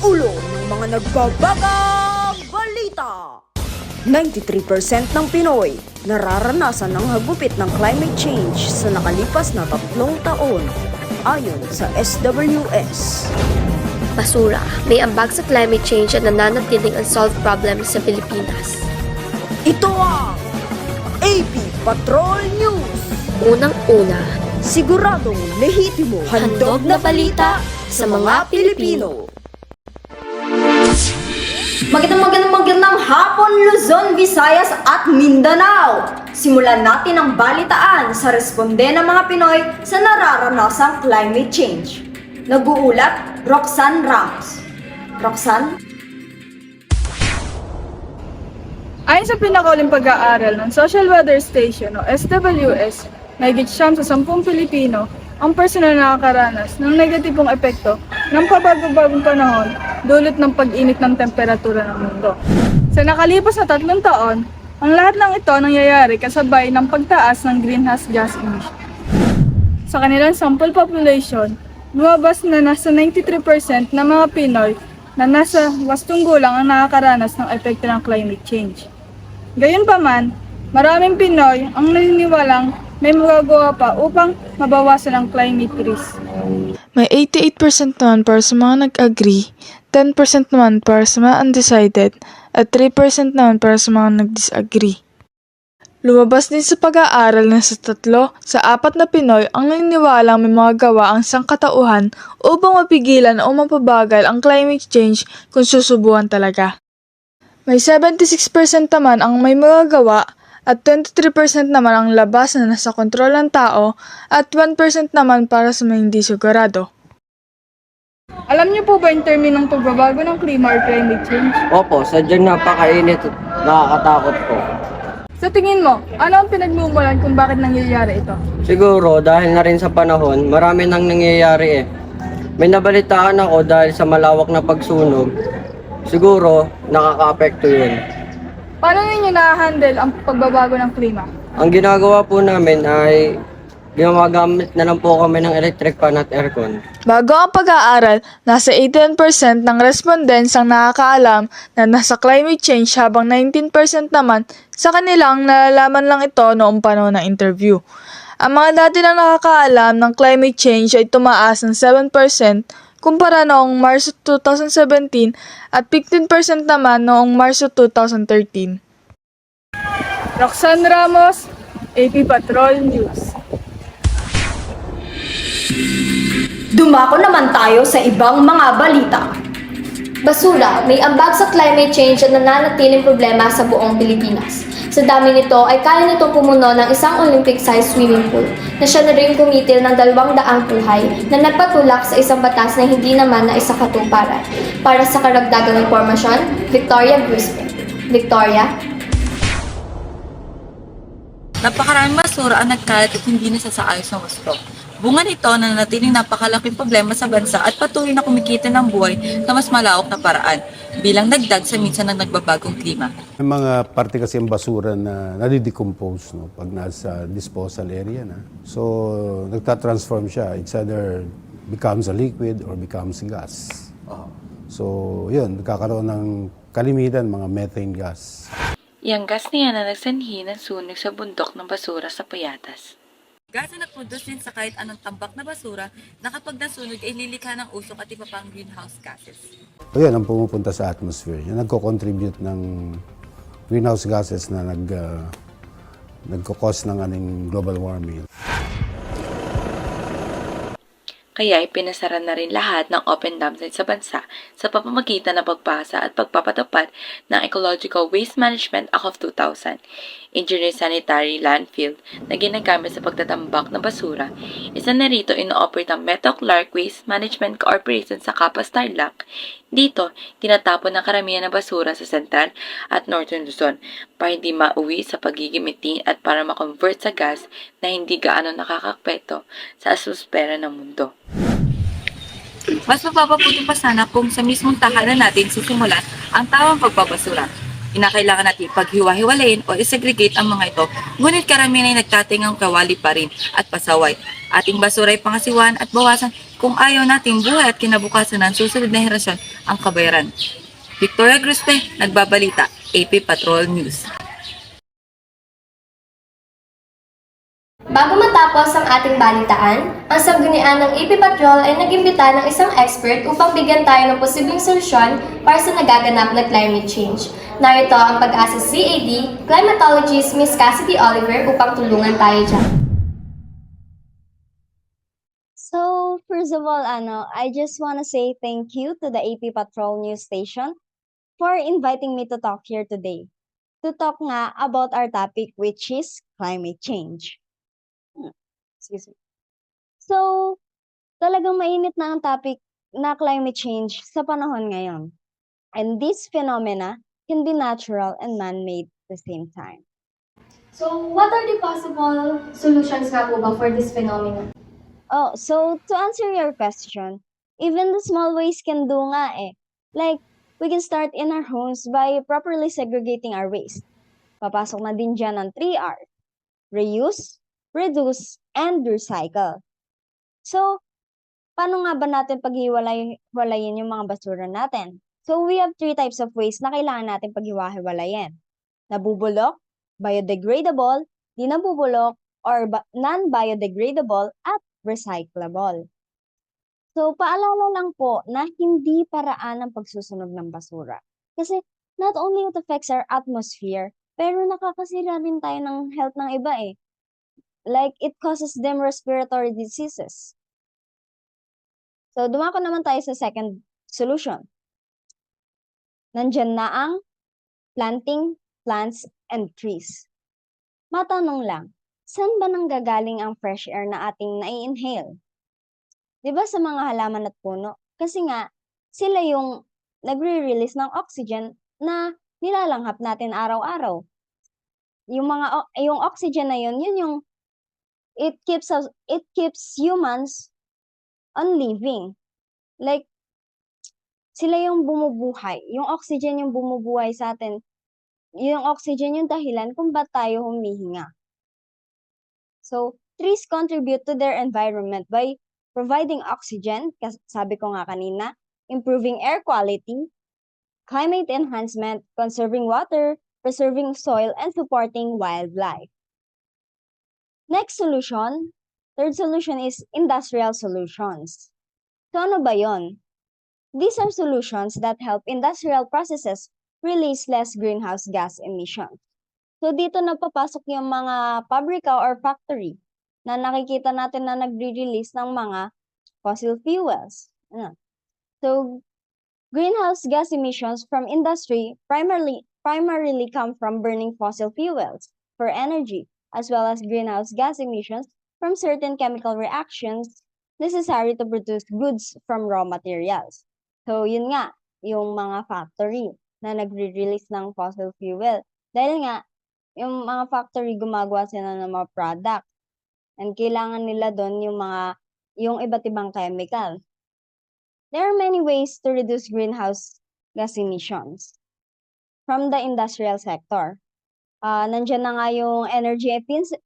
ulo ng mga nagbabagang balita. 93% ng Pinoy nararanasan ng hagupit ng climate change sa nakalipas na 3 taon, ayon sa SWS. Basura, may ambag sa climate change at nananatiling unsolved problems sa Pilipinas. Ito ang AP Patrol News. Unang-una, Siguradong lehitimo, handog na balita sa mga Pilipino. Magandang hapon, Luzon, Visayas at Mindanao! Simulan natin ang balitaan sa responde ng mga Pinoy sa nararanasang climate change. Nag-uulat, Roxanne Ramos. Roxanne? Ayon sa pinakauling pag-aaral ng Social Weather Station o SWS, mahigit 9 sa 10 Pilipino ang personal na nakakaranas ng negatibong epekto ng pabago-bagong panahon dulot ng pag-init ng temperatura ng mundo. Sa nakalipas na 3 taon, ang lahat ng ito nangyayari kasabay ng pagtaas ng greenhouse gas emission. Sa kanilang sample population, lumabas na nasa 93% ng mga Pinoy na nasa wastong gulang ang nakakaranas ng epekto ng climate change. Gayunpaman, maraming Pinoy ang naniniwalang may magagawa pa upang mabawasan ang climate risk. May 88% naman para sa mga nag-agree, 10% naman para sa mga undecided, at 3% naman para sa mga nag-disagree. Lumabas din sa pag-aaral na sa 3 sa 4 na Pinoy ang naniniwalang may mga gawa ang sangkatauhan upang mapigilan o mapabagal ang climate change kung susubukan talaga. May 76% naman ang may magagawa at 23% naman ang labas na nasa kontrol ng tao at 1% naman para sa mga hindi sigurado. Alam niyo po ba yung terminong pagbabago ng klima or climate change? Opo, sadyang napakainit at nakakatakot po. Sa tingin mo, ano ang pinagmumulan kung bakit nangyayari ito? Siguro dahil na rin sa panahon, marami nang nangyayari eh. May nabalitaan ako dahil sa malawak na pagsunog. Siguro, nakaka-apekto yun. Paano ninyo na-handle ang pagbabago ng klima? Ang ginagawa po namin ay gumagamit na lang po kami ng electric fan at aircon. Bago ang pag-aaral, nasa 18% ng respondents ang nakakaalam na nasa climate change habang 19% naman sa kanilang nalalaman lang ito noong panahon ng interview. Ang mga dati na nakakaalam ng climate change ay tumaas ng 7% kumpara noong Marso 2017 at 15% naman noong Marso 2013. Roxanne Ramos, AP Patrol News. Dumako naman tayo sa ibang mga balita. basura, may ambag sa climate change at nananatiling problema sa buong Pilipinas. Sa dami nito ay kaya nito pumuno ng isang Olympic-sized swimming pool na siya na rin kumitil ng 200 buhay na nagpatulak sa isang batas na hindi naman na isa katuparan. Para sa karagdagang impormasyon, Victoria Brisbane. Victoria? Napakaraming basura ang nagkalat at hindi nasasaayos ng wasto. Bunga nito na nanatiling napakalaking problema sa bansa at patuloy na kumikita ng buhay na mas malawak na paraan bilang dagdag sa minsan ng nagbabagong klima. May mga parte kasi ang basura na nadidecompose pag nasa disposal area na. So, nagtatransform siya. It's either becomes a liquid or becomes gas. So, yun, nagkakaroon ng kalimitan, mga methane gas. Yang gas na yan na nagsanhi ng sunog sa bundok ng basura sa Payatas. Gas na nagproduce din sa kahit anong tambak na basura na kapag nasunog ay lilikha ng usok at iba pang greenhouse gases. So, yun, ang pumupunta sa atmosphere. Yan nagko-contribute ng greenhouse gases na nagko-cause ng aning global warming. Kaya ipinasara na rin lahat ng open dam site sa bansa sa pamamagitan ng pagpasa at pagpapatupad ng Ecological Waste Management Act of 2000. Engineer Sanitary Landfill na ginagamit sa pagtatambak ng basura. Isa na rito ino-operate ang Meto Clark Waste Management Corporation sa Capas Tarlac. Dito, tinatapon ng karamihan ng basura sa Central at Northern Luzon para hindi mauwi sa pagiging methane at para ma-convert sa gas na hindi gaano nakakapekto sa atmosfera ng mundo. Mas mapapabuti pa sana kung sa mismong tahanan natin sisimulan ang tamang pagbabasura. Kinakailangan natin paghiwa-hiwalayin o isegregate ang mga ito, ngunit karamihan ay nagtatingang kawali pa rin at pasaway. Ating basura ay pangasiwan at bawasan kung ayaw nating buhay at kinabukasan ng susunod na henerasyon ang kabayaran. Victoria Gruspe, Nagbabalita, AP Patrol News. Bago matapos ang ating balitaan, ang sanggunian ng AP Patrol ay nag-imbita ng isang expert upang bigyan tayo ng posibleng solusyon para sa nagaganap na climate change. Narito ang Pag-asa CAD, climatologist Miss Cassidy Oliver upang tulungan tayo dyan. So, first of all, I just want to say thank you to the AP Patrol News Station for inviting me to talk here today. To talk nga about our topic, which is climate change. Excuse me. So, talagang mainit na ang topic na climate change sa panahon ngayon. And this phenomena can be natural and man-made at the same time. So, what are the possible solutions nga po ba for this phenomenon? Oh, so to answer your question, even the small ways can do nga eh. Like, we can start in our homes by properly segregating our waste. Papasok na din dyan ang 3 R's. Reuse, reduce, and recycle. So, paano nga ba natin paghiwalayin yung mga basura natin? So, we have 3 types of waste na kailangan natin paghiwa-hiwalayin. Nabubulok, biodegradable, di nabubulok, or non-biodegradable, at recyclable. So, paalala lang po na hindi paraan ang pagsusunog ng basura. Kasi not only it affects our atmosphere, pero nakakasira rin tayo ng health ng iba eh. Like, it causes them respiratory diseases. So, dumako naman tayo sa second solution. Nandyan na ang planting plants and trees. Matanong lang, saan ba nanggagaling ang fresh air na ating nai-inhale? Diba sa mga halaman at puno? Kasi nga, sila yung nagre-release ng oxygen na nilalanghap natin araw-araw. Yung oxygen na yun yung it keeps humans on living. Like, sila yung bumubuhay. Yung oxygen yung bumubuhay sa atin. Yung oxygen yung dahilan kung ba't tayo humihinga. So, trees contribute to their environment by providing oxygen, sabi ko nga kanina, improving air quality, climate enhancement, conserving water, preserving soil, and supporting wildlife. Next solution, third solution is industrial solutions. So ano ba yon? These are solutions that help industrial processes release less greenhouse gas emissions. So dito na papasok yung mga pabrika or factory na nakikita natin na nagre-release ng mga fossil fuels. So greenhouse gas emissions from industry primarily come from burning fossil fuels for energy, as well as greenhouse gas emissions from certain chemical reactions necessary to produce goods from raw materials. So yun nga, yung mga factory na nagre-release ng fossil fuel. Dahil nga, yung mga factory gumagawa sila ng mga product. And kailangan nila doon yung iba't ibang chemical. There are many ways to reduce greenhouse gas emissions from the industrial sector. Nandiyan na nga yung energy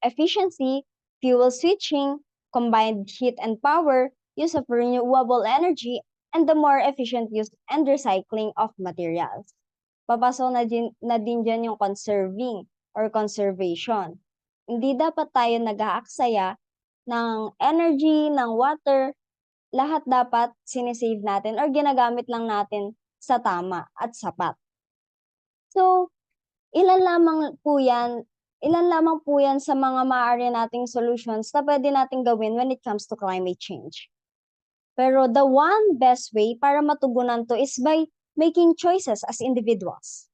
efficiency, fuel switching, combined heat and power, use of renewable energy, and the more efficient use and recycling of materials. Papasok na din dyan yung conserving or conservation. Hindi dapat tayo nag-aaksaya ng energy, ng water, lahat dapat sinisave natin or ginagamit lang natin sa tama at sapat. So, ilan lamang po yan sa mga maaari nating solutions na pwede nating gawin when it comes to climate change. Pero the one best way para matugunan to is by making choices as individuals.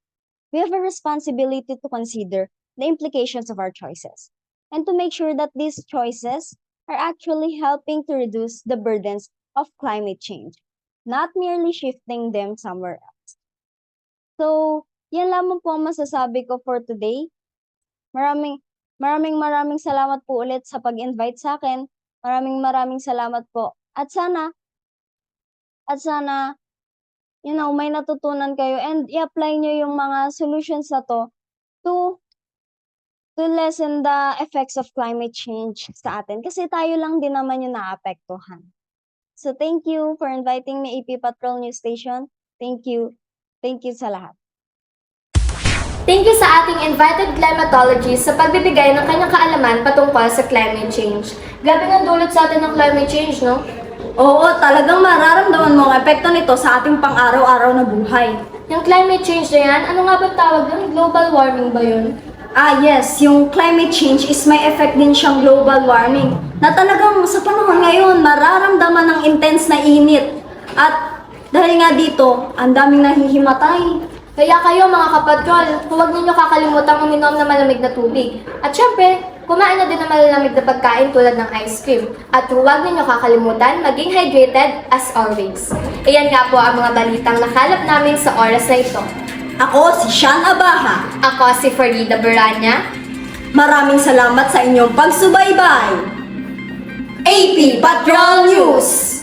We have a responsibility to consider the implications of our choices and to make sure that these choices are actually helping to reduce the burdens of climate change, not merely shifting them somewhere else. So, yan lamang po ang masasabi ko for today. Maraming salamat po ulit sa pag-invite sa akin. Maraming salamat po. At sana may natutunan kayo and i-apply nyo yung mga solutions na to to lessen the effects of climate change sa atin. Kasi tayo lang din naman yung naapektuhan. So thank you for inviting me, AP Patrol News Station. Thank you. Thank you sa lahat. Thank you sa ating invited climatologist sa pagbibigay ng kanyang kaalaman patungkol sa climate change. Grabe ng dulot sa atin ng climate change, no? Oo, talagang mararamdaman mo ang epekto nito sa ating pang-araw-araw na buhay. Yung climate change na yan, ano nga ba tawag doon? Global warming ba yun? Ah yes, yung climate change is may effect din siyang global warming na talagang sa panahon ngayon mararamdaman ng intense na init. At dahil nga dito, ang daming nahihimatay. Kaya kayo mga kapatrol, huwag ninyo kakalimutang uminom ng malamig na tubig. At syempre, kumain na din ng malalamig na pagkain tulad ng ice cream. At huwag ninyo kakalimutan maging hydrated as always. Ayan nga po ang mga balitang nakalap namin sa oras na ito. Ako si Sean Abaha. Ako si Farida Baranya. Maraming salamat sa inyong pagsubaybay. AP Patrol News!